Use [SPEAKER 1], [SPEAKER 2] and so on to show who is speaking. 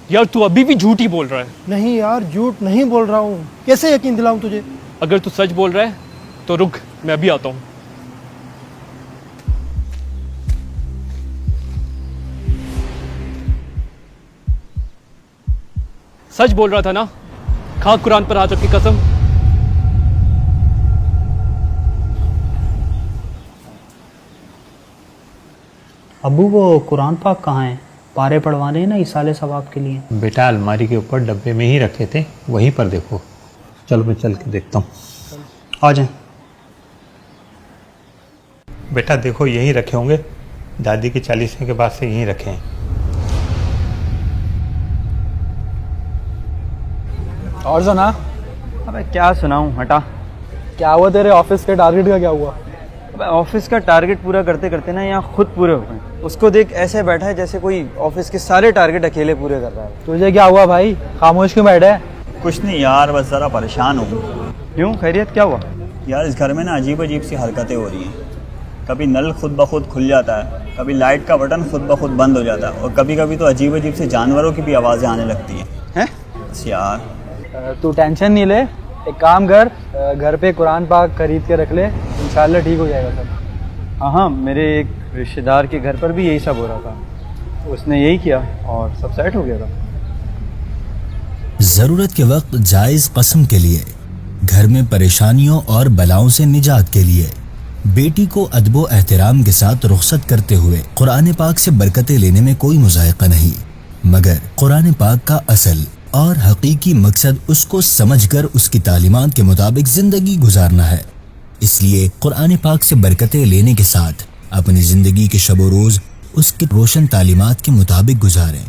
[SPEAKER 1] यार तू अभी भी झूठ ही बोल रहा है।
[SPEAKER 2] नहीं यार, झूठ नहीं बोल रहा हूँ। कैसे यकीन दिलाऊं तुझे?
[SPEAKER 1] अगर तू सच बोल रहा है तो रुक, मैं अभी आता हूँ। सच बोल रहा था ना? खा कुरान पर हाथ रख की कसम।
[SPEAKER 3] अबू वो कुरान पाक कहाँ है? पारे पढ़वाने हैं ना इसाले सवाब के लिए।
[SPEAKER 4] बेटा अलमारी के ऊपर डब्बे में ही रखे थे, वहीं पर देखो। चलो मैं चल के देखता हूँ।
[SPEAKER 3] आ जाए।
[SPEAKER 4] बेटा देखो यहीं रखे होंगे, दादी के 40वें के बाद से यहीं रखे हैं।
[SPEAKER 2] और सुना।
[SPEAKER 5] अबे क्या सुनाऊं, हटा।
[SPEAKER 2] क्या हुआ तेरे ऑफिस के टारगेट का? क्या हुआ?
[SPEAKER 5] अबे ऑफिस का टारगेट पूरा करते करते ना यहाँ खुद पूरे हो गए। उसको देख ऐसे बैठा है जैसे कोई ऑफिस के सारे टारगेट अकेले पूरे कर रहा है।
[SPEAKER 2] तुझे क्या हुआ भाई? खामोश क्यों बैठे है?
[SPEAKER 6] कुछ नहीं यार, बस ज़रा परेशान हूँ।
[SPEAKER 5] क्यों, खैरियत क्या हुआ?
[SPEAKER 6] यार इस घर में ना अजीब अजीब सी हरकतें हो रही हैं। कभी नल खुद ब खुद खुल जाता है, कभी लाइट का बटन खुद ब खुद बंद हो जाता है, और कभी कभी तो अजीब अजीब से जानवरों की भी आवाज़ें आने लगती हैं। बस यार
[SPEAKER 2] तू टेंशन नहीं ले, एक काम कर, घर पे कुरान पाक खरीद के रख ले, इंशाल्लाह ठीक हो जाएगा सब।
[SPEAKER 5] हाँ, मेरे एक रिश्तेदार के घर पर भी यही सब हो रहा था। उसने यही किया और सब सेट हो गया था।
[SPEAKER 7] जरूरत के वक्त जायज कसम के लिए, घर में परेशानियों और बलाओं से निजात के लिए बेटी को अदबो एहतराम के साथ रुखसत करते हुए कुरान पाक से बरकतें लेने में कोई मुज़ायक़ा नहीं, मगर कुरान पाक का असल और हकीकी मकसद उसको समझकर उसकी तालीमात के मुताबिक जिंदगी गुजारना है। इसलिए कुरान पाक से बरकतें लेने के साथ अपनी जिंदगी के शब व रोज उसके रोशन तालीमात के मुताबिक गुजारें।